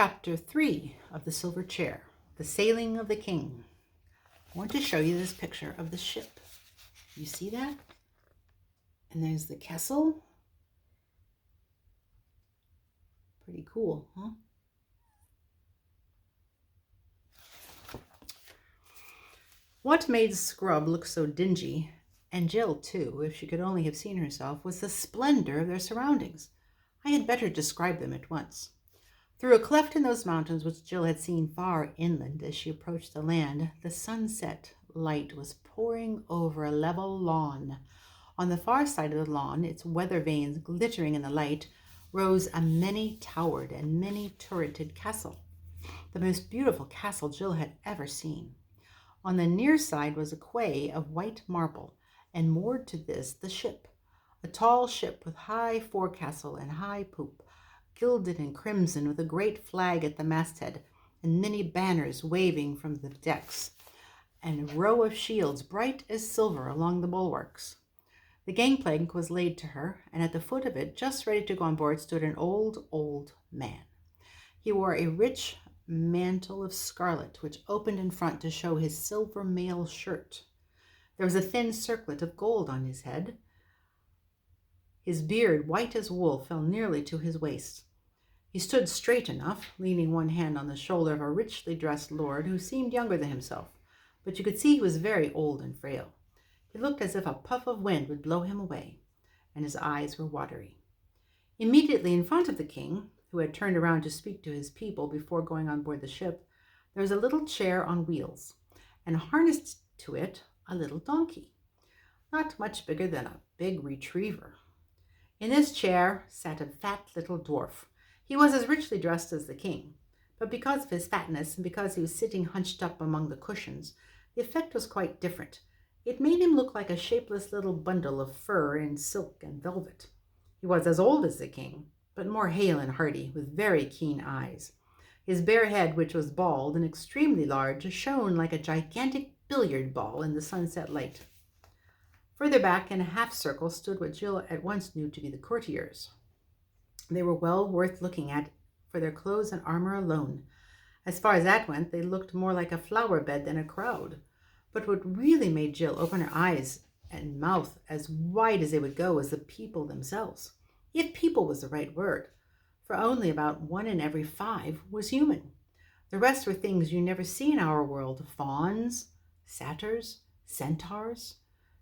Chapter 3 of The Silver Chair, The Sailing of the King. I want to show you this picture of the ship. You see that? And there's the castle. Pretty cool, huh? What made Scrub look so dingy, and Jill too, if she could only have seen herself, was the splendor of their surroundings. I had better describe them at once. Through a cleft in those mountains which Jill had seen far inland as she approached the land, the sunset light was pouring over a level lawn. On the far side of the lawn, its weather vanes glittering in the light, rose a many-towered and many-turreted castle, the most beautiful castle Jill had ever seen. On the near side was a quay of white marble, and moored to this the ship, a tall ship with high forecastle and high poop, gilded and crimson, with a great flag at the masthead and many banners waving from the decks, and a row of shields bright as silver along the bulwarks. The gangplank was laid to her, and at the foot of it, just ready to go on board, stood an old man. He wore a rich mantle of scarlet, which opened in front to show his silver mail shirt. There was a thin circlet of gold on his head. His beard, white as wool, fell nearly to his waist. He stood straight enough, leaning one hand on the shoulder of a richly dressed lord who seemed younger than himself, but you could see he was very old and frail. He looked as if a puff of wind would blow him away, and his eyes were watery. Immediately in front of the king, who had turned around to speak to his people before going on board the ship, there was a little chair on wheels, and harnessed to it a little donkey, not much bigger than a big retriever. In this chair sat a fat little dwarf. He was as richly dressed as the king, but because of his fatness and because he was sitting hunched up among the cushions, the effect was quite different. It made him look like a shapeless little bundle of fur and silk and velvet. He was as old as the king, but more hale and hearty, with very keen eyes. His bare head, which was bald and extremely large, shone like a gigantic billiard ball in the sunset light. Further back, in a half circle, stood what Jill at once knew to be the courtiers. They were well worth looking at for their clothes and armor alone. As far as that went, they looked more like a flower bed than a crowd. But what really made Jill open her eyes and mouth as wide as they would go was the people themselves. If people was the right word, for only about 1 in every 5 was human. The rest were things you never see in our world: fauns, satyrs, centaurs.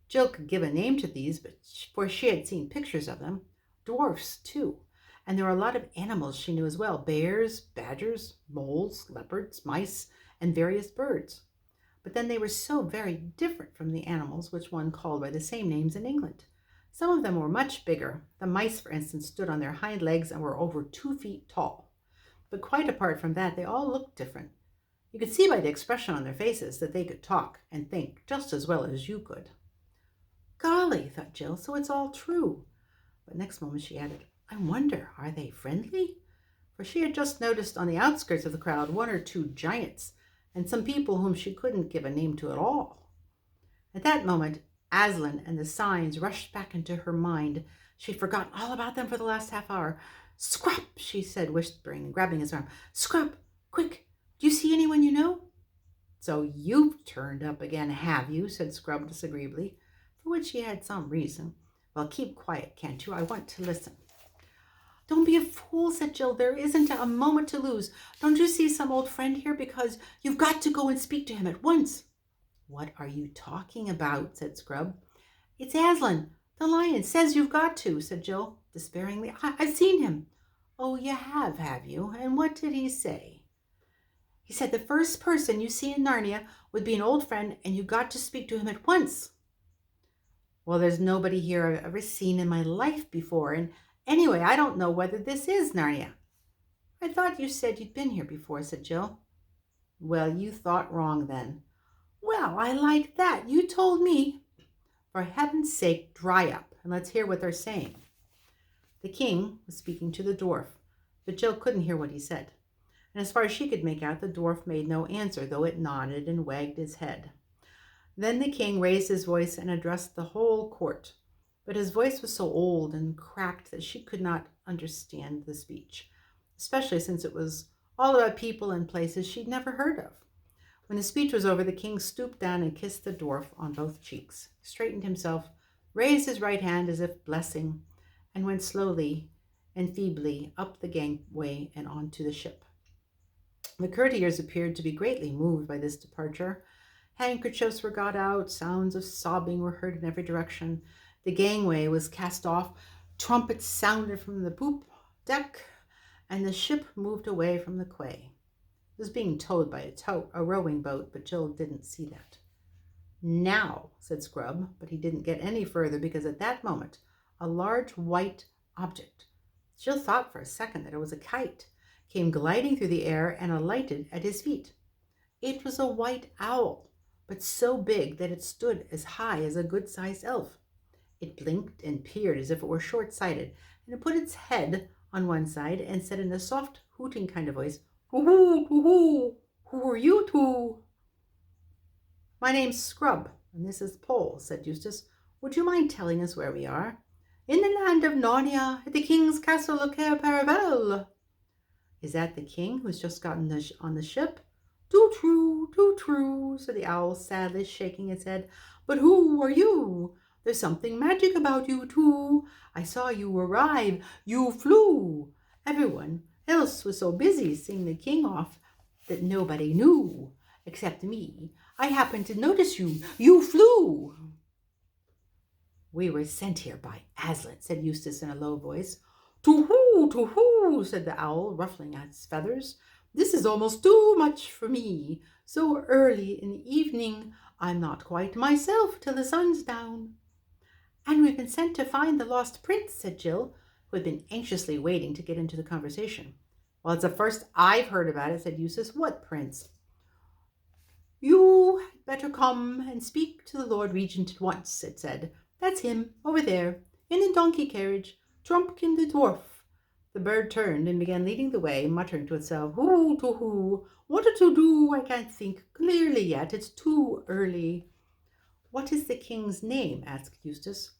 Jill could give a name to these, for she had seen pictures of them. Dwarfs, too. And there were a lot of animals she knew as well: bears, badgers, moles, leopards, mice, and various birds. But then they were so very different from the animals which one called by the same names in England. Some of them were much bigger. The mice, for instance, stood on their hind legs and were over 2 feet tall. But quite apart from that, they all looked different. You could see by the expression on their faces that they could talk and think just as well as you could. Golly, thought Jill, so it's all true. But next moment she added, I wonder, are they friendly? For she had just noticed on the outskirts of the crowd 1 or 2 giants, and some people whom she couldn't give a name to at all. At that moment, Aslan and the signs rushed back into her mind. She'd forgotten all about them for the last half hour. Scrub, she said, whispering and grabbing his arm. Scrub, quick, do you see anyone you know? So you've turned up again, have you? Said Scrub disagreeably, for which he had some reason. Well, keep quiet, can't you? I want to listen. Don't be a fool, said Jill. There isn't a moment to lose. Don't you see some old friend here? Because you've got to go and speak to him at once. What are you talking about? Said Scrub. It's Aslan, the lion, says you've got to, said Jill despairingly. I've seen him. Oh, you have you? And what did he say? He said the first person you see in Narnia would be an old friend, and you got to speak to him at once. Well, there's nobody here I've ever seen in my life before, and anyway, I don't know whether this is Narnia. I thought you said you'd been here before, said Jill. Well, you thought wrong then. Well, I like that. You told me. For heaven's sake, dry up, and let's hear what they're saying. The king was speaking to the dwarf, but Jill couldn't hear what he said. And as far as she could make out, the dwarf made no answer, though it nodded and wagged its head. Then the king raised his voice and addressed the whole court, but his voice was so old and cracked that she could not understand the speech, especially since it was all about people and places she'd never heard of. When the speech was over, the king stooped down and kissed the dwarf on both cheeks, straightened himself, raised his right hand as if blessing, and went slowly and feebly up the gangway and onto the ship. The courtiers appeared to be greatly moved by this departure. Handkerchiefs were got out, sounds of sobbing were heard in every direction. The gangway was cast off, trumpets sounded from the poop deck, and the ship moved away from the quay. It was being towed by a rowing boat, but Jill didn't see that. Now, said Scrub, but he didn't get any further because at that moment a large white object, Jill thought for a second that it was a kite, came gliding through the air and alighted at his feet. It was a white owl, but so big that it stood as high as a good-sized elf. It blinked and peered as if it were short-sighted, and it put its head on one side and said in a soft, hooting kind of voice, "Hoo-hoo, hoo-hoo, who are you two?" "My name's Scrub, and this is Pole," said Eustace. "Would you mind telling us where we are?" "In the land of Narnia, at the king's castle of Cair Paravel." "Is that the king who's just gotten on the ship?" Too true, said the owl, sadly shaking its head. "But who are you? There's something magic about you, too. I saw you arrive. You flew. Everyone else was so busy seeing the king off that nobody knew, except me. I happened to notice you. You flew." "We were sent here by Aslan," said Eustace in a low voice. To-hoo, said the owl, ruffling its feathers. "This is almost too much for me. So early in the evening, I'm not quite myself till the sun's down." "And we've been sent to find the lost prince," said Jill, who had been anxiously waiting to get into the conversation. "Well, it's the first I've heard about it," said Eustace. "What prince?" "You had better come and speak to the Lord Regent at once," it said. "That's him, over there, in the donkey carriage, Trumpkin the dwarf." The bird turned and began leading the way, muttering to itself, "Hoo, what to do? I can't think clearly yet. It's too early." "What is the king's name?" asked Eustace.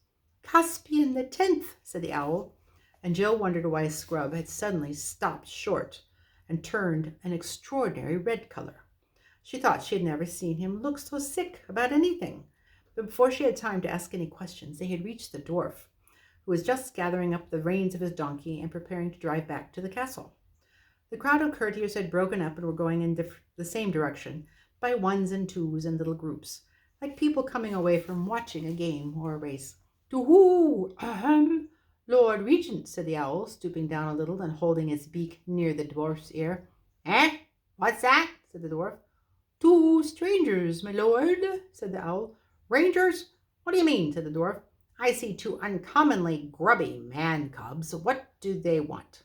"Caspian the 10th, said the owl, and Jill wondered why Scrub had suddenly stopped short and turned an extraordinary red color. She thought she had never seen him look so sick about anything. But before she had time to ask any questions, they had reached the dwarf, who was just gathering up the reins of his donkey and preparing to drive back to the castle. The crowd of courtiers had broken up and were going in the same direction, by ones and twos and little groups, like people coming away from watching a game or a race. "To-hoo, Lord Regent," said the owl, stooping down a little and holding its beak near the dwarf's ear. "Eh? What's that?" said the dwarf. "Two strangers, my lord," said the owl. "Rangers? What do you mean?" said the dwarf. "I see two uncommonly grubby man cubs. What do they want?"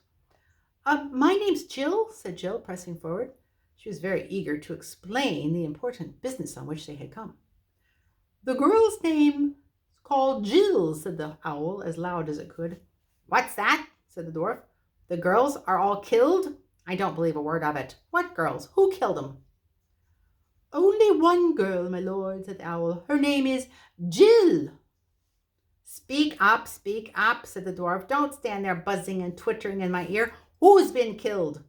My name's Jill," said Jill, pressing forward. She was very eager to explain the important business on which they had come. "The girl's name is called Jill," said the owl, as loud as it could. "What's that?" said the dwarf. "The girls are all killed? I don't believe a word of it. What girls? Who killed them?" "Only one girl, my lord," said the owl. "Her name is Jill." Speak up, said the dwarf. "Don't stand there buzzing and twittering in my ear. Who's been killed?"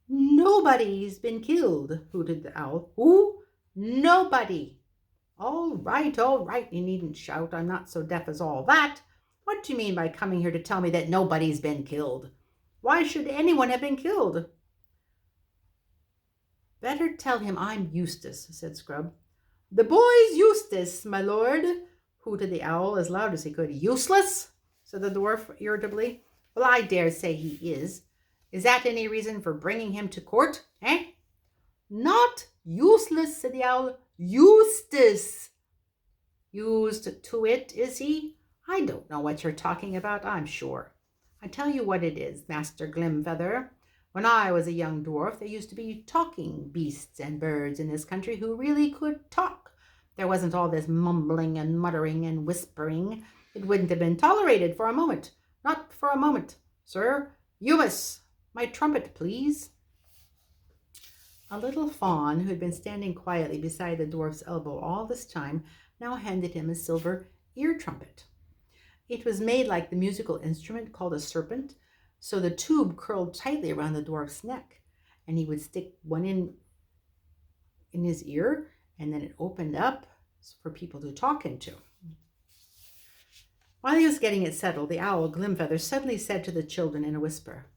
"Nobody's been killed," hooted the owl. "Who?" "Nobody." All right, you needn't shout. I'm not so deaf as all that. What do you mean by coming here to tell me that nobody's been killed? Why should anyone have been killed?" "Better tell him I'm Eustace," said Scrub. "The boy's Eustace, my lord," hooted the owl as loud as he could. "Useless?" said the dwarf irritably. "Well, I dare say he is. Is that any reason for bringing him to court, eh?" "Not useless," said the owl. "Eustace." "Used to it, is he? I don't know what you're talking about, I'm sure. I tell you what it is, Master Glimfeather. When I was a young dwarf, there used to be talking beasts and birds in this country who really could talk. There wasn't all this mumbling and muttering and whispering. It wouldn't have been tolerated for a moment. Not for a moment. Sir, Eumass, my trumpet, please." A little fawn, who had been standing quietly beside the dwarf's elbow all this time, now handed him a silver ear trumpet. It was made like the musical instrument called a serpent, so the tube curled tightly around the dwarf's neck, and he would stick one in his ear, and then it opened up for people to talk into. While he was getting it settled, the owl Glimfeather suddenly said to the children in a whisper,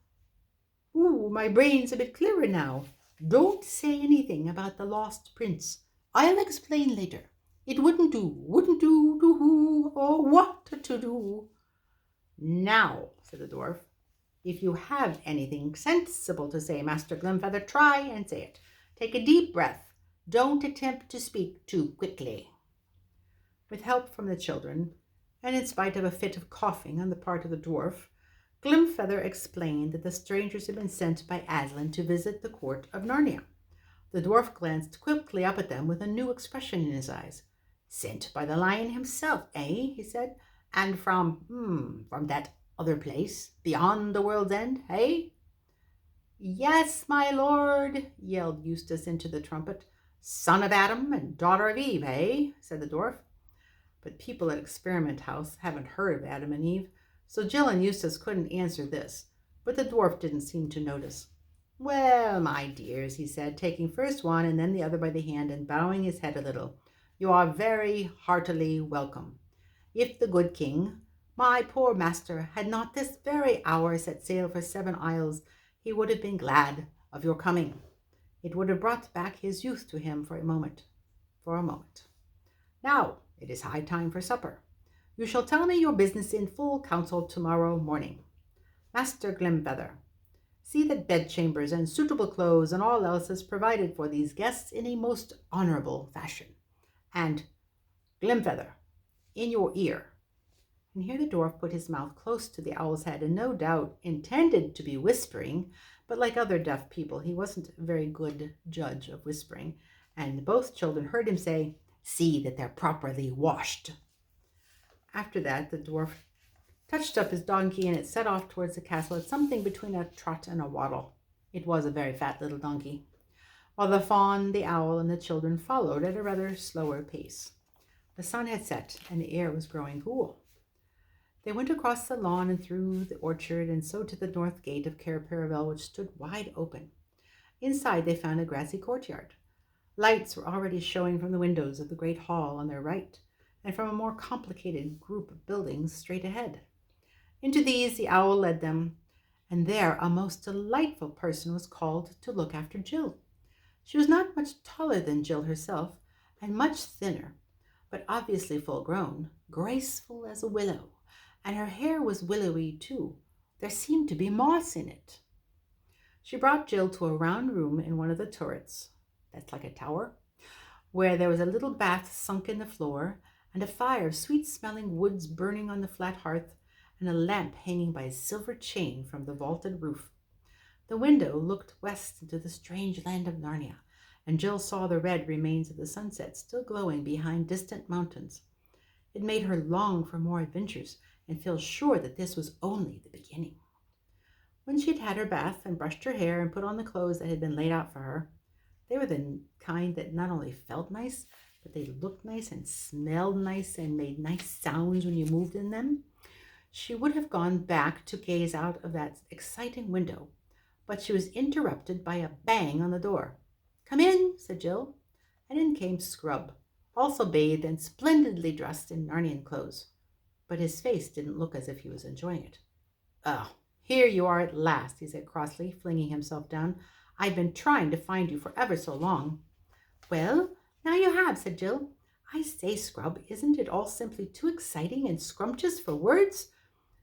"Ooh, my brain's a bit clearer now. Don't say anything about the lost prince. I'll explain later. It wouldn't do, to who, or what to do." "Now," said the dwarf, "if you have anything sensible to say, Master Glimfeather, try and say it. Take a deep breath. Don't attempt to speak too quickly." With help from the children, and in spite of a fit of coughing on the part of the dwarf, Glimfeather explained that the strangers had been sent by Aslan to visit the court of Narnia. The dwarf glanced quickly up at them with a new expression in his eyes. "Sent by the lion himself, eh?" he said. "And from that other place, beyond the world's end, eh?" "Yes, my lord," yelled Eustace into the trumpet. "Son of Adam and daughter of Eve, eh?" said the dwarf. But people at Experiment House haven't heard of Adam and Eve, so Jill and Eustace couldn't answer this, but the dwarf didn't seem to notice. "Well, my dears," he said, taking first one and then the other by the hand and bowing his head a little, "you are very heartily welcome. If the good king, my poor master, had not this very hour set sail for 7 Isles, he would have been glad of your coming. It would have brought back his youth to him for a moment. Now, it is high time for supper. You shall tell me your business in full council tomorrow morning. Master Glimfeather, see that bedchambers and suitable clothes and all else is provided for these guests in a most honorable fashion. And, Glimfeather, in your ear." And here the dwarf put his mouth close to the owl's head and no doubt intended to be whispering, but like other deaf people, he wasn't a very good judge of whispering, and both children heard him say, "See that they're properly washed." After that, the dwarf touched up his donkey, and it set off towards the castle at something between a trot and a waddle. It was a very fat little donkey, while the fawn, the owl, and the children followed at a rather slower pace. The sun had set, and the air was growing cool. They went across the lawn and through the orchard, and so to the north gate of Cair Paravel, which stood wide open. Inside they found a grassy courtyard. Lights were already showing from the windows of the great hall on their right, and from a more complicated group of buildings straight ahead. Into these the owl led them, and there a most delightful person was called to look after Jill. She was not much taller than Jill herself, and much thinner, but obviously full grown, graceful as a willow, and her hair was willowy too. There seemed to be moss in it. She brought Jill to a round room in one of the turrets, that's like a tower, where there was a little bath sunk in the floor, and a fire of sweet-smelling woods burning on the flat hearth, and a lamp hanging by a silver chain from the vaulted roof. The window looked west into the strange land of Narnia, and Jill saw the red remains of the sunset still glowing behind distant mountains. It made her long for more adventures and feel sure that this was only the beginning. When she had had her bath and brushed her hair and put on the clothes that had been laid out for her, they were the kind that not only felt nice, but they looked nice and smelled nice and made nice sounds when you moved in them. She would have gone back to gaze out of that exciting window, but she was interrupted by a bang on the door. "Come in," said Jill, and in came Scrub, also bathed and splendidly dressed in Narnian clothes. But his face didn't look as if he was enjoying it. "Oh, here you are at last," he said crossly, flinging himself down. "I've been trying to find you for ever so long." "Well, now you have," said Jill. "I say, Scrub, isn't it all simply too exciting and scrumptious for words?"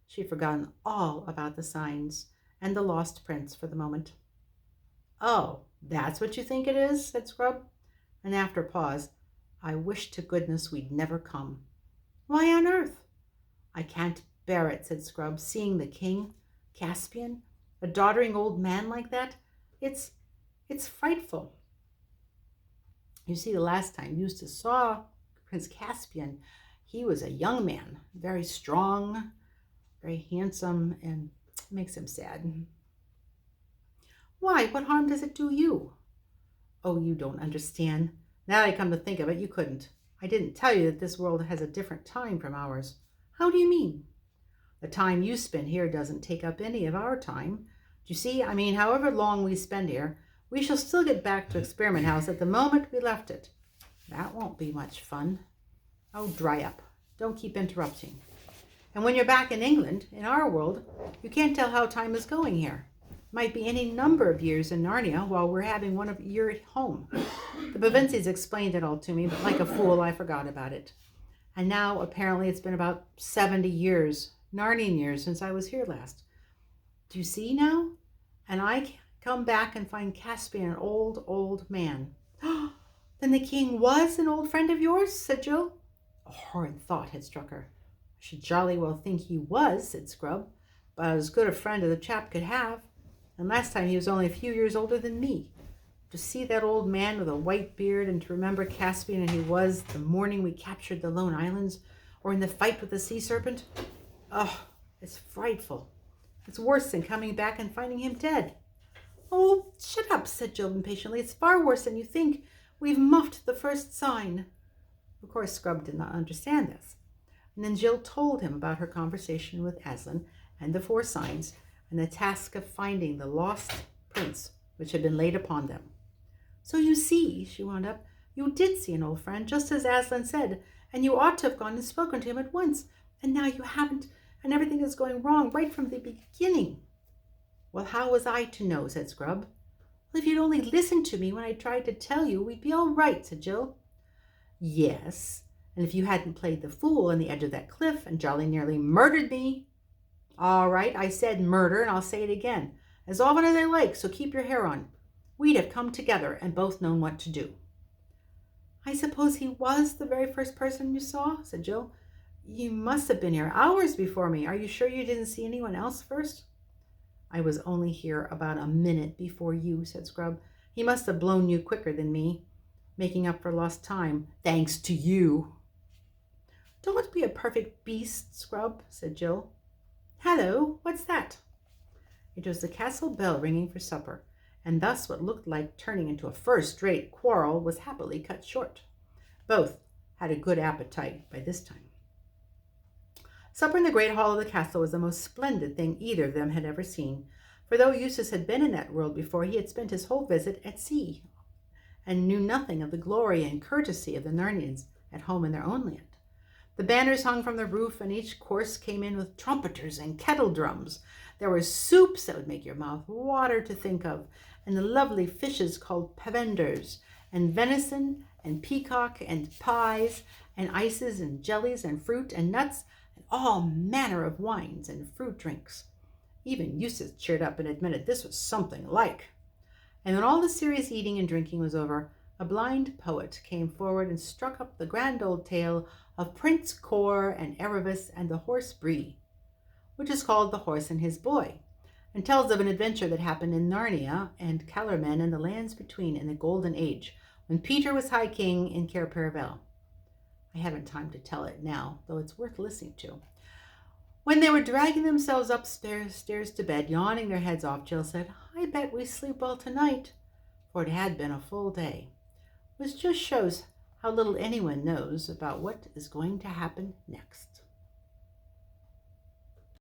She had forgotten all about the signs and the lost prince for the moment. "Oh, that's what you think it is?" said Scrub. And after a pause, "I wish to goodness we'd never come." "Why on earth?" "I can't bear it," said Scrub, "seeing the king, Caspian, a doddering old man like that. It's frightful. You see, the last time Eustace saw Prince Caspian, he was a young man, very strong, very handsome, and it makes him sad." "Why, what harm does it do you?" "Oh, you don't understand. Now I come to think of it, you couldn't. I didn't tell you that this world has a different time from ours." "How do you mean?" "The time you spend here doesn't take up any of our time. Do you see? I mean, however long we spend here, We shall still get back to Experiment House at the moment we left it. That won't be much fun. Oh, dry up. Don't keep interrupting. And when you're back in England, in our world, you can't tell how time is going here. Might be any number of years in Narnia while we're having one of your at home. The Bavincis explained it all to me, but like a fool, I forgot about it. And now, apparently, it's been about 70 years, Narnian years, since I was here last. Do you see now? And I come back and find Caspian an old, old man. Then the king was an old friend of yours, said Jill. A horrid thought had struck her. I should jolly well think he was, said Scrub, but as good a friend as the chap could have. And last time he was only a few years older than me. To see that old man with a white beard and to remember Caspian and he was the morning we captured the Lone Islands or in the fight with the sea serpent. Oh, it's frightful. It's worse than coming back and finding him dead. Oh, shut up, said Jill impatiently. It's far worse than you think. We've muffed the first sign. Of course, Scrub did not understand this. And then Jill told him about her conversation with Aslan and the 4 signs and the task of finding the lost prince which had been laid upon them. So you see, she wound up, you did see an old friend, just as Aslan said, and you ought to have gone and spoken to him at once. And now you haven't, and everything is going wrong right from the beginning. Well, how was I to know, said Scrub. Well, if you'd only listened to me when I tried to tell you, we'd be all right, said Jill. Yes, and if you hadn't played the fool on the edge of that cliff and jolly nearly murdered me. All right, I said murder, and I'll say it again, as often as I like, so keep your hair on. We'd have come together and both known what to do. I suppose he was the very first person you saw, said Jill. You must have been here hours before me. Are you sure you didn't see anyone else first? I was only here about a minute before you, said Scrub. He must have blown you quicker than me, making up for lost time, thanks to you. Don't be a perfect beast, Scrub, said Jill. Hello, what's that? It was the castle bell ringing for supper, and thus what looked like turning into a first-rate quarrel was happily cut short. Both had a good appetite by this time. Supper in the great hall of the castle was the most splendid thing either of them had ever seen, for though Eustace had been in that world before, he had spent his whole visit at sea, and knew nothing of the glory and courtesy of the Narnians at home in their own land. The banners hung from the roof, and each course came in with trumpeters and kettle drums. There were soups that would make your mouth water to think of, and the lovely fishes called pavenders, and venison, and peacock, and pies, and ices, and jellies, and fruit, and nuts, and all manner of wines and fruit drinks. Even Eustace cheered up and admitted this was something like. And when all the serious eating and drinking was over, a blind poet came forward and struck up the grand old tale of Prince Cor and Erebus and the horse Bree, which is called The Horse and His Boy, and tells of an adventure that happened in Narnia and Calormen and the lands between in the Golden Age, when Peter was High King in Cair Paravel. I haven't time to tell it now, though it's worth listening to. When they were dragging themselves upstairs to bed, yawning their heads off, Jill said, I bet we sleep well tonight, for it had been a full day, which just shows how little anyone knows about what is going to happen next.